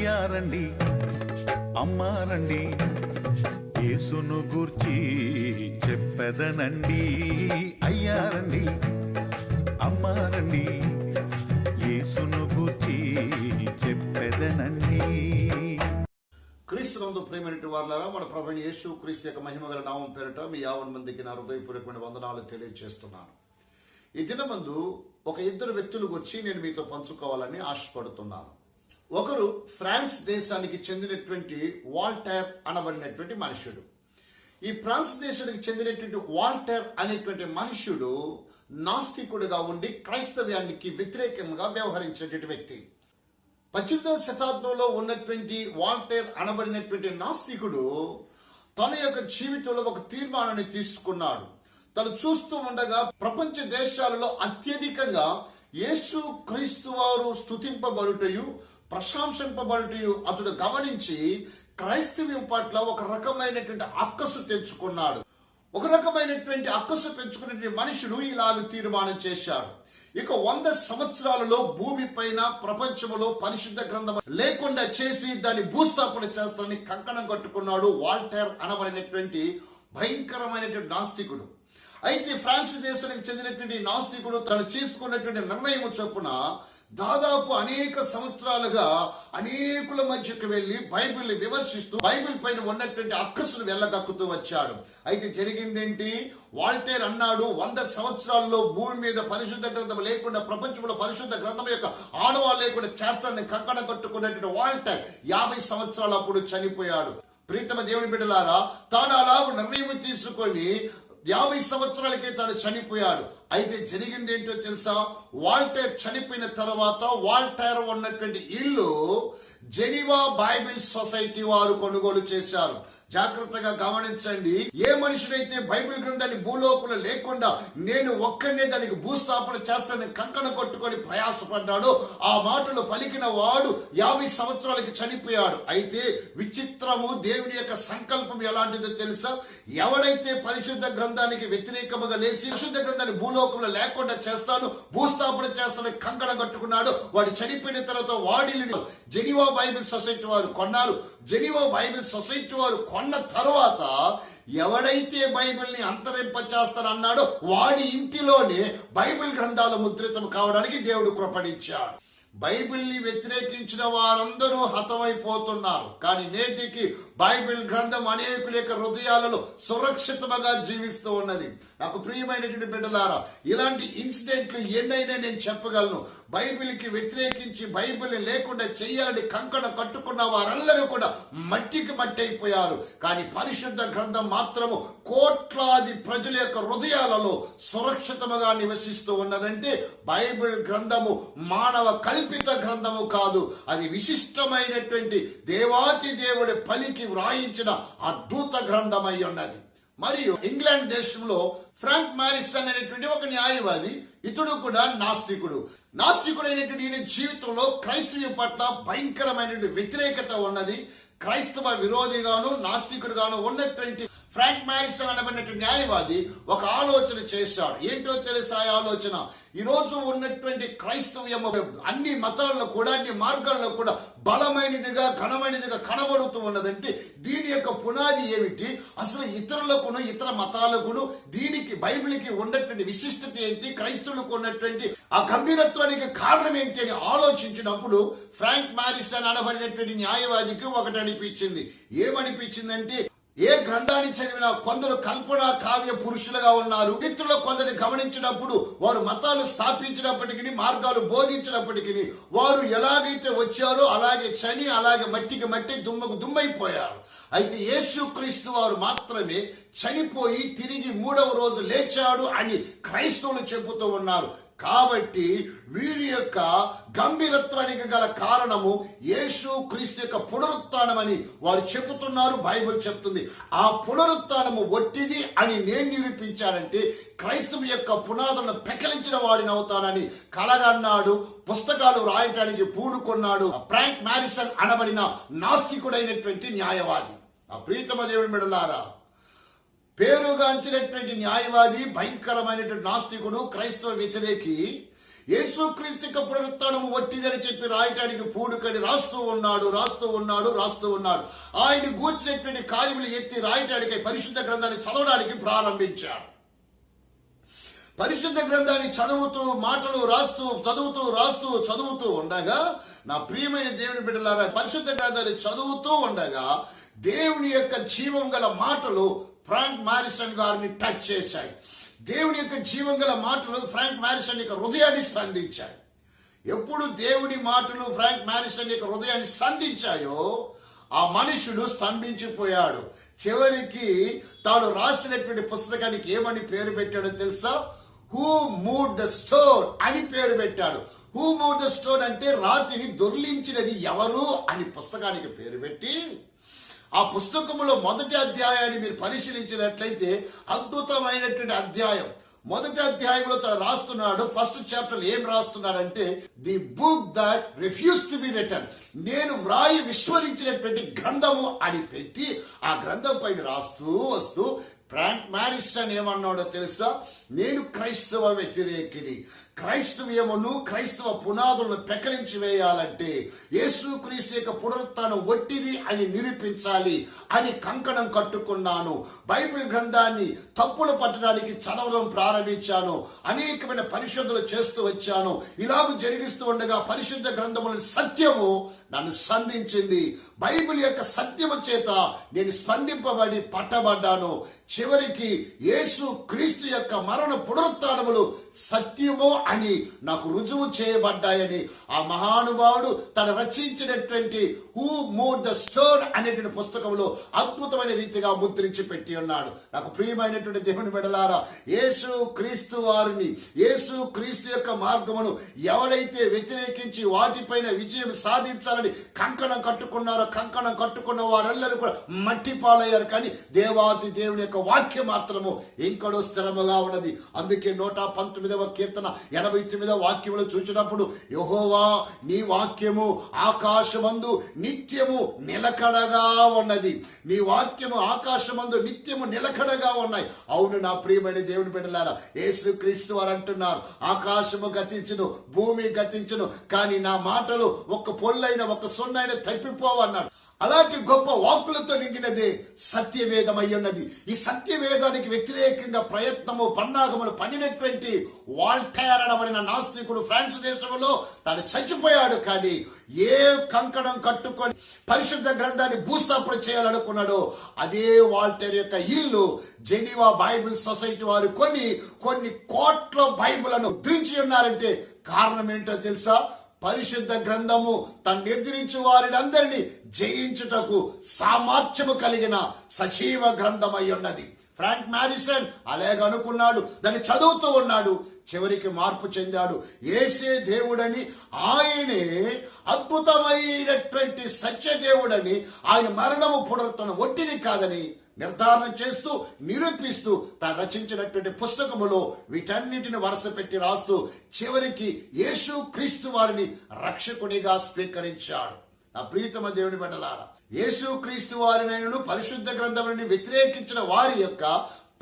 అయ్యారండి అమ్మారండి, యేసును గూర్చి చెప్పెదనండి. అయ్యారండి అమ్మారండి, యేసును గూర్చి చెప్పెదనండి. క్రీస్తునందు ప్రియమైనటువంటి వారులారా, మన ప్రభువైన యేసు క్రీస్తు యొక్క మహిమగల నామం పేరిట మీ 50 మందికి నా హృదయపూర్వకమైన వందనాలు తెలియజేస్తున్నాను. ఈ దినమందు ఒక ఇద్దరు వ్యక్తులు వచ్చి నేను మీతో పంచుకోవాలని ఆశపడుతున్నాను. ఒకరు ఫ్రాన్స్ దేశానికి చెందినటువంటి వాల్టైర్ అనబడినటువంటి మనుషుడు. ఈ ఫ్రాన్స్ దేశానికి చెందినటువంటి వాల్టైర్ అనేటువంటి మనుషుడు నాస్తికుడుగా ఉండి క్రైస్తవ్యానికి వ్యతిరేకంగా వ్యవహరించేటువంటి వ్యక్తి. 18వ శతాబ్దంలో ఉన్నటువంటి వాల్టైర్ అనబడినటువంటి నాస్తికుడు తన యొక్క జీవితంలో ఒక తీర్మానాన్ని తీసుకున్నాడు. తను చూస్తూ ఉండగా ప్రపంచ దేశాలలో అత్యధికంగా యేసు క్రీస్తు వారు స్తుతింపబడుటయు ప్రశంసింపబడుటయు అతడు గమనించి క్రైస్తవ్యం పట్ల ఒక రకమైనటువంటి అక్కసు తెచ్చుకున్నాడు. ఒక రకమైనటువంటి అక్కసు పెంచుకునే మనుషుడు ఇలాగ తీర్మానం చేశాడు. ఇక 100 సంవత్సరాలలో భూమి పైన ప్రపంచంలో పరిశుద్ధ గ్రంథం లేకుండా చేసి దాన్ని భూస్థాపన చేస్తానని కంకణం కట్టుకున్నాడు వాల్టైర్ అనబడినటువంటి భయంకరమైనటువంటి నాస్తికుడు. అయితే ఫ్రాన్స్ దేశానికి చెందినటువంటి నాస్తికుడు తను చేసుకున్నటువంటి నిర్ణయం చొప్పున దాదాపు అనేక సంవత్సరాలుగా అనేకుల మధ్యకు వెళ్లి బైబిల్ విమర్శిస్తూ బైబిల్ పైన ఉన్నటువంటి అక్కసును వెళ్ళగక్కుతూ వచ్చాడు. అయితే జరిగిందేంటి? వాల్టైర్ అన్నాడు, 100 సంవత్సరాల్లో భూమి మీద పరిశుద్ధ గ్రంథం లేకుండా, ప్రపంచంలో పరిశుద్ధ గ్రంథం యొక్క ఆడవాళ్ళు లేకుండా చేస్తానని కంకణం కట్టుకున్నటువంటి వాల్టైర్ 50 సంవత్సరాలు అప్పుడు చనిపోయాడు. ప్రీతమ దేవుని బిడ్డలారా, తాను అలాగ నిర్ణయం తీసుకొని 50 సంవత్సరాలకే తాను చనిపోయాడు. అయితే జరిగింది ఏంటో తెలుసా? వాల్టైర్ చనిపోయిన తర్వాత వాల్టైర్ ఉన్నటువంటి ఇల్లు జెనీవా బైబిల్ సొసైటీ వారు కొనుగోలు చేశారు. జాగ్రత్తగా గమనించండి. ఏ మనుషుడైతే బైబిల్ గ్రంథాన్ని భూలోపల లేకుండా నేను ఒక్కనే దానికి భూస్థాపన చేస్తానని కంకణ కొట్టుకొని ప్రయాసపడ్డాడు. ఆ మాటలు పలికిన వాడు 50 సంవత్సరాలకి చనిపోయాడు. అయితే విచిత్రము, దేవుని యొక్క సంకల్పం ఎలాంటిదో తెలుసా? ఎవడైతే పరిశుద్ధ గ్రంథానికి వ్యతిరేకముగా లేచి పరిశుద్ధ గ్రంథాన్ని భూలోకంలో లేకుండా చేస్తాను, భూస్థాపన చేస్తానని కంకణ కట్టుకున్నాడు, వాడు చనిపోయిన తర్వాత వాడిని జెనీవా బైబిల్ సొసైటీ వారు కొన్నారు. జెనీవా బైబిల్ సొసైటీ వారు కొన్న తర్వాత ఎవడైతే బైబిల్ ని అంతరింపచేస్తానన్నాడో వాడి ఇంటిలోనే బైబిల్ గ్రంథాలు ముద్రితం కావడానికి దేవుడు కృపణించాడు. బైబిల్ ని వ్యతిరేకించిన వారందరూ హతమైపోతున్నారు. కానీ నేటికి బైబిల్ గ్రంథం అనేకుల యొక్క హృదయాలలో సురక్షితంగా జీవిస్తూ ఉన్నది. నాకు ప్రియమైనటువంటి బిడ్డలారా, ఇలాంటి ఇన్సిడెంట్లు ఎన్నైనా నేను చెప్పగలను. బైబిల్కి వ్యతిరేకించి బైబిల్ లేకుండా చెయ్యాలని కంకణ కట్టుకున్న వారందరూ కూడా మట్టికి మట్టి అయిపోయారు. కానీ పరిశుద్ధ గ్రంథం మాత్రము కోట్లాది ప్రజల యొక్క హృదయాలలో సురక్షితముగా నివసిస్తూ ఉన్నదంటే బైబిల్ గ్రంథము మానవ కల్పిత గ్రంథము కాదు, అది విశిష్టమైనటువంటి దేవాతి దేవుడి పలికి వ్రాయించిన అద్భుత గ్రంథమై ఉన్నది. మరియు ఇంగ్లాండ్ దేశంలో ఫ్రాంక్ మారిసన్ అనేటువంటి ఒక న్యాయవాది, ఇతడు కూడా నాస్తికుడు. నాస్తికుడైనటువంటి ఈయన జీవితంలో క్రైస్తవ్యం పట్ల భయంకరమైనటువంటి వ్యతిరేకత ఉన్నది. క్రైస్తవ విరోధిగాను నాస్తికుడుగాను ఉన్నటువంటి ఫ్రాంక్ మారిసన్ అనబడినటువంటి న్యాయవాది ఒక ఆలోచన చేశాడు. ఏంటో తెలుసా ఆ ఆలోచన? ఈ రోజు ఉన్నటువంటి క్రైస్తవ్యం అన్ని మతాల్లో కూడా, అన్ని మార్గాల్లో కూడా బలమైనదిగా ఘనమైనదిగా కనబడుతూ ఉన్నదంటే దీని యొక్క పునాది ఏమిటి? అసలు ఇతరులకును ఇతర మతాలకును దీనికి బైబిల్కి ఉన్నటువంటి విశిష్టత ఏంటి? క్రైస్తవులకు ఉన్నటువంటి ఆ గంభీరత్వానికి కారణం ఏంటి అని ఆలోచించినప్పుడు ఫ్రాంక్ మారిసన్ అనబడినటువంటి న్యాయవాదికి ఒకటి అనిపించింది. ఏమనిపించిందంటే, ఏ గ్రంథాన్ని చదివినా కొందరు కల్పన కావ్య పురుషులుగా ఉన్నారు. ఇతరులు కొందరిని గమనించినప్పుడు వారు మతాలు స్థాపించినప్పటికీ, మార్గాలు బోధించినప్పటికీ వారు ఎలాగైతే వచ్చారో అలాగే చని, అలాగే మట్టికి మట్టి, దుమ్మకు దుమ్మైపోయారు. అయితే యేసుక్రీస్తు వారు మాత్రమే చనిపోయి తిరిగి 3వ రోజు లేచాడు అని క్రైస్తవులు చెబుతూ ఉన్నారు. కాబట్టి వీరి యొక్క గంభీరత్వానికి గల కారణము యేసు క్రీస్తు యొక్క పునరుత్థానమని వారు చెబుతున్నారు. బైబిల్ చెప్తుంది. ఆ పునరుత్థానము ఒట్టిది అని నేను నిరూపించానంటే క్రైస్తవు యొక్క పునాదులను పెకలించిన వాడిని అవుతానని కలగన్నాడు. పుస్తకాలు రాయటానికి పూనుకున్నాడు. ఫ్రాంక్ మారిసన్ అనబడిన నాస్తికుడైనటువంటి న్యాయవాది. ఆ ప్రీతమ దేవుని బిడ్డలారా, పేరుగాంచినటువంటి న్యాయవాది, భయంకరమైనటువంటి నాస్తికుడు, క్రైస్తవ వ్యతిరేకి యేసుక్రీస్తు యొక్క పునరుత్థానము వట్టిదని చెప్పి రాయటానికి పూడుకని రాస్తూ ఉన్నాడు. ఆయన గూర్చినటువంటి కార్యములు ఎత్తి రాయటానికి పరిశుద్ధ గ్రంథాన్ని చదవడానికి ప్రారంభించాడు. పరిశుద్ధ గ్రంథాన్ని చదువుతూ మాటలు రాస్తూ చదువుతూ ఉండగా, నా ప్రియమైన దేవుని బిడ్డలారా, పరిశుద్ధ గ్రంథాన్ని చదువుతూ ఉండగా దేవుని యొక్క జీవం గల మాటలు ఫ్రాంక్ మారిసన్ గారిని టచ్ చేశాయి. దేవుని యొక్క జీవం గల మాటలు ఫ్రాంక్ మారిసన్ యొక్క హృదయాన్ని స్పందించాయి. ఎప్పుడు దేవుని మాటలు ఫ్రాంక్ మారిసన్ యొక్క హృదయాన్ని స్పందించాయో ఆ మనుషుడు స్తంభించిపోయాడు. చివరికి తాను రాసినటువంటి పుస్తకానికి ఏమని పేరు పెట్టాడో తెలుసా? హూ మూవ్డ్ ద స్టోన్ అని పేరు పెట్టాడు. హూ మూవ్డ్ ద స్టోన్ అంటే రాతిని దొర్లించినది ఎవరు అని పుస్తకానికి పేరు పెట్టి, ఆ పుస్తకంలో మొదటి అధ్యాయాన్ని మీరు పరిశీలించినట్లయితే అద్భుతమైనటువంటి అధ్యాయం. మొదటి అధ్యాయంలో తను రాస్తున్నాడు, ఫస్ట్ చాప్టర్ ఏం రాస్తున్నాడంటే, the book that refuse to be written, నేను వ్రాయి విస్మరించినటువంటి గ్రంథము అని పెట్టి ఆ గ్రంథం పైన రాస్తూ వస్తూ ఫ్రాంక్ మారిసన్ ఏమన్నాడో తెలుసా? నేను క్రైస్తవ వ్యతిరేకిని, క్రైస్తవ్యమును క్రైస్తవ పునాదులను పెకరించి వేయాలంటే యేసుక్రీస్తు యొక్క పునరుత్థానం వట్టిది అని నిరూపించాలి అని కంకణం కట్టుకున్నాను. బైబిల్ గ్రంథాన్ని తప్పులు పట్టడానికి చదవడం ప్రారంభించాను. అనేకమైన పరిశోధనలు చేస్తూ వచ్చాను. ఇలాగ జరిగిస్తూ ఉండగా పరిశుద్ధ గ్రంథముల సత్యము నన్ను సంధించింది. బైబిల్ యొక్క సత్యము చేత నేను స్పందింపబడి పట్టబడ్డాను. చివరికి యేసు క్రీస్తు యొక్క మరణ పునరుత్థానములు సత్యము అని నాకు రుజువు చేయబడ్డాయని ఆ మహానుభావుడు తను రచించినటువంటి హూ మూవ్డ్ ద స్టోన్ అనేటువంటి పుస్తకంలో అద్భుతమైన రీతిగా ముద్రించి పెట్టి ఉన్నాడు. నాకు ప్రియమైనటువంటి దేవుని బిడ్డలారా, యేసు క్రీస్తు వారిని, యేసు క్రీస్తు యొక్క మార్గమును ఎవరైతే వ్యతిరేకించి వాటిపైన విజయం సాధించాలని కంకణం కట్టుకున్న వారెల్లరూ కూడా మట్టి పాలయ్యారు. కానీ దేవాతి దేవుని యొక్క వాక్యం మాత్రము ఇంకడో స్థిరముగా ఉన్నది. అందుకే 119వ కీర్తన 89వ వాక్యములు చూసినప్పుడు, యెహోవా నీ వాక్యము ఆకాశమందు నిత్యము నిలకడగా ఉన్నది. నీ వాక్యము ఆకాశమందు నిత్యము నిలకడగా ఉన్నాయి. అవును నా ప్రియమైన దేవుని బిడ్డలారా, యేసు క్రీస్తు వారు అంటున్నారు, ఆకాశము గతించును, భూమి గతించును, కానీ నా మాటలు ఒక్క పొల్లైన ఒక్క సొన్నైన తప్పిపోవన్నాడు. అలాంటి గొప్ప వాక్కులతో నిండినదే సత్యవేదం అయి ఉన్నది. ఈ సత్యవేదానికి వ్యతిరేకంగా ప్రయత్నము పన్నాగములు పడినటువంటి వాల్టైర్ అనబడిన నాస్తికుడు ఫ్రాన్స్ దేశంలో తాను చచ్చిపోయాడు. కానీ ఏ కంకణం కట్టుకొని పరిశుద్ధ గ్రంథాన్ని భూస్థాపన చేయాలనుకున్నాడో అదే వాల్టైర్ యొక్క ఇల్లు జెనీవా బైబిల్ సొసైటీ వారు కొన్ని కోట్ల బైబిళ్లను ముద్రించి ఉన్నారంటే కారణం ఏంటో తెలుసా? పరిశుద్ధ గ్రంథము తను ఎదిరించి వారిని అందరినీ జయించుటకు సామర్థ్యము కలిగిన సజీవ గ్రంథం అయి ఉన్నది. ఫ్రాంక్ మారిసన్ అలాగనుకున్నాడు, దాన్ని చదువుతూ ఉన్నాడు. చివరికి మార్పు చెందాడు. యేసే దేవుడని, ఆయనే అద్భుతమైనటువంటి సత్యదేవుడని, ఆయన మరణము పునరుత్థానం వట్టిది కాదని నిర్ధారణ చేస్తూ నిరూపిస్తూ తాను రచించినటువంటి పుస్తకములో వీటన్నిటిని వరుస పెట్టి రాస్తూ చివరికి యేసు క్రీస్తు వారిని రక్షకునిగా స్వీకరించాడు. నా ప్రియతమ దేవుని బిడ్డలారా, యేసు క్రీస్తు వారినైనను పరిశుద్ధ గ్రంథముని వ్యతిరేకించిన వారి యొక్క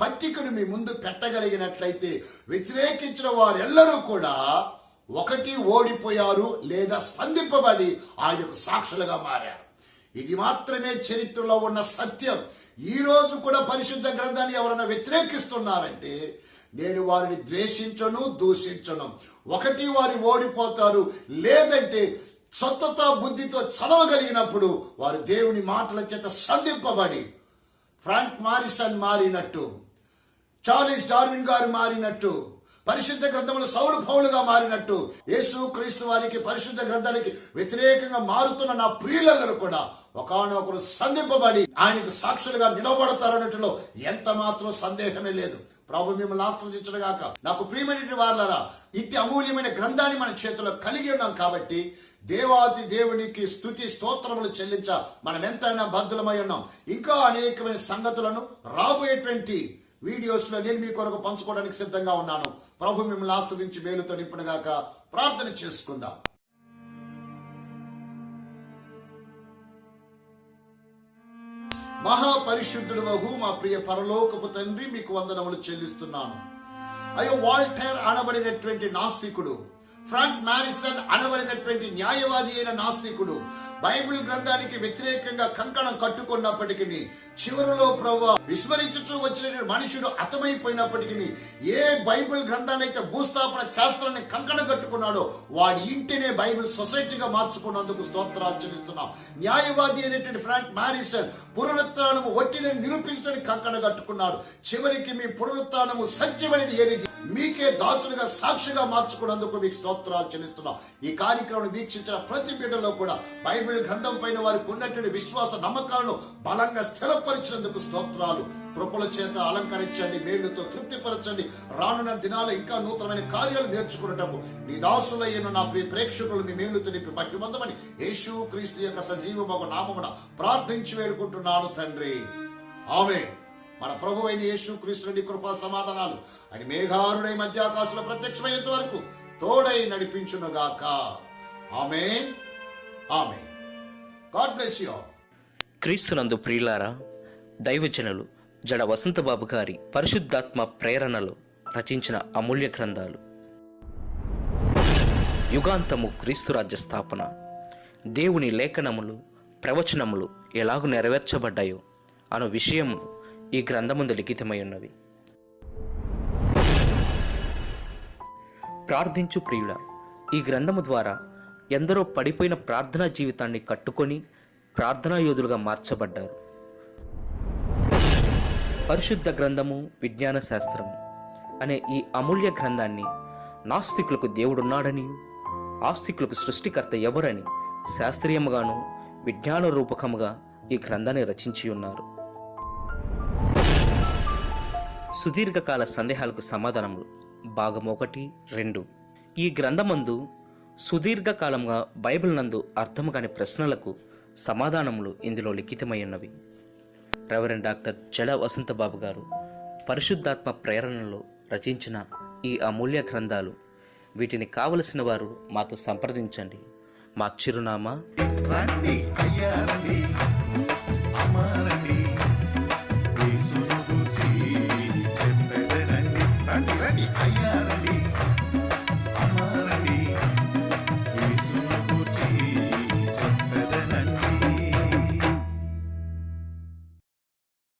పట్టికను మీ ముందు పెట్టగలిగినట్లయితే వ్యతిరేకించిన వారెల్లరూ కూడా ఒకటి ఓడిపోయారు లేదా స్పందింపబడి ఆయనకు సాక్షులుగా మారారు. ఇది మాత్రమే చరిత్రలో ఉన్న సత్యం. ఈ రోజు కూడా పరిశుద్ధ గ్రంథాన్ని ఎవరైనా వ్యతిరేకిస్తున్నారంటే నేను వారిని ద్వేషించను, దూషించను. ఒకటి వారు ఓడిపోతారు, లేదంటే స్వతత బుద్ధితో చదవగలిగినప్పుడు వారు దేవుని మాటల చేత సంధింపబడి ఫ్రాంక్ మారిసన్ మారినట్టు, చార్లెస్ డార్విన్ గారు మారినట్టు, పరిశుద్ధ గ్రంథములు సౌలు పౌలుగా మారినట్టు యేసు క్రీస్తు వారికి పరిశుద్ధ గ్రంథానికి వ్యతిరేకంగా మారుతున్న నా ప్రియులందరూ కూడా ఒకనొకరు సంధింపబడి ఆయనకు సాక్షులుగా నిలబడతారన్నట్టులో ఎంత మాత్రం సందేహమే లేదు. ప్రభు మిమ్మల్ని ఆస్వాదించడుగాక. నాకు ప్రియమైన వారలారా, ఇట్టి అమూల్యమైన గ్రంథాన్ని మన చేతిలో కలిగి ఉన్నాం కాబట్టి దేవాది దేవునికి స్తుతి స్తోత్రములు చెల్లించ మనం ఎంతైనా బద్ధులమై ఉన్నాం. ఇంకా అనేకమైన సంగతులను రాబోయేటువంటి వీడియోస్ లో నేను మీ కొరకు పంచుకోవడానికి సిద్ధంగా ఉన్నాను. ప్రభు మిమ్మల్ని ఆస్వాదించి మేలుతో నింపుడుగాక. ప్రార్థన చేసుకుందాం. మహాపరిశుద్ధుడు వగు మా ప్రియ పరలోకపు తండ్రి, మీకు వందనములు చెల్లిస్తున్నాను. అయ్యో, వాల్టైర్ అనబడినటువంటి నాస్తికుడు ఫ్రాంక్ మ్యారిసన్ అనబడినటువంటి న్యాయవాది అయిన నాస్తికుడు బైబిల్ గ్రంథానికి వ్యతిరేకంగా కంకణం కట్టుకున్నప్పటికీ చివరిలో ప్రభువా విస్మరించుచూ వచ్చిన మనుషుడు హతమైపోయినప్పటికీ ఏ బైబిల్ గ్రంథాన్ని అయితే భూస్థాపన చేస్తానని కంకణం కట్టుకున్నాడో వాడి ఇంటినే బైబిల్ సొసైటీగా మార్చుకున్నందుకు స్తోత్రాలు చెల్లిస్తున్నాం. న్యాయవాది అయినటువంటి ఫ్రాంక్ మ్యారిసన్ పునరుత్థానము వట్టిదని నిరూపించడానికి కంకణం కట్టుకున్నాడు. చివరికి మీ పునరుత్థానము సత్యమని ఎరిగి మీకే దాసులుగా సాక్షిగా మార్చుకున్నందుకు మీకు స్తోత్రాలు చెల్లిస్తున్నాం. ఈ కార్యక్రమం వీక్షించిన ప్రతి బిడ్డలో కూడా బైబిల్ గ్రంథం పైన వారికి ఉన్నటువంటి విశ్వాస నమ్మకాలను బలంగా స్థిరపరిచినందుకు స్తోత్రాలు. కృపల చేత అలంకరించండి, మేలుతో తృప్తిపరచండి. రానున్న దినాలు ఇంకా నూతనమైన కార్యాలు నేర్చుకున్నటకు నీ దాసులైన నా ప్రియ ప్రేక్షకులు మీ మేలుతో నింపి మహిమందమని యేసు క్రీస్తు యొక్క సజీవమగు నామమున ప్రార్థించి వేడుకుంటున్నాను తండ్రి, ఆమేన్. మన ప్రభు అయిన యేసు క్రీస్తు కృపా సమాధానాలు ఆయన మేఘారుడై మధ్యాకాశంలో ప్రత్యక్షమయ్యేంత వరకు తోడై నడిపించునుగాక. Amen, amen. God bless you all. క్రీస్తునందు ప్రియులారా, దైవజనులు జడ వసంతబాబు గారి పరిశుద్ధాత్మ ప్రేరణలో రచించిన అమూల్య గ్రంథాలు యుగాంతము క్రీస్తు రాజ్య స్థాపన, దేవుని లేఖనములు ప్రవచనములు ఎలాగు నెరవేర్చబడ్డాయో అను విషయము ఈ గ్రంథముందు లిఖితమై ఉన్నవి. ప్రార్థించు ప్రియుడా, ఈ గ్రంథము ద్వారా ఎందరో పడిపోయిన ప్రార్థనా జీవితాన్ని కట్టుకొని ప్రార్థనా యోధులుగా మార్చబడ్డారు. పరిశుద్ధ గ్రంథము విజ్ఞాన శాస్త్రము అనే ఈ అమూల్య గ్రంథాన్ని నాస్తికులకు దేవుడున్నాడని, ఆస్తికులకు సృష్టికర్త ఎవరని శాస్త్రీయముగాను విజ్ఞాన రూపకముగా ఈ గ్రంథాన్ని రచించి ఉన్నారు. సుదీర్ఘకాల సందేహాలకు సమాధానములు భాగం 1, 2. ఈ గ్రంథమందు సుదీర్ఘకాలంగా బైబిల్ నందు అర్థము కాని ప్రశ్నలకు సమాధానములు ఇందులో లిఖితమై ఉన్నవి. రెవరెండ్ డాక్టర్ జడ వసంతబాబు గారు పరిశుద్ధాత్మ ప్రేరణలో రచించిన ఈ అమూల్య గ్రంథాలు. వీటిని కావలసిన వారు మాతో సంప్రదించండి. మా చిరునామా రండి అయ్యా రండి.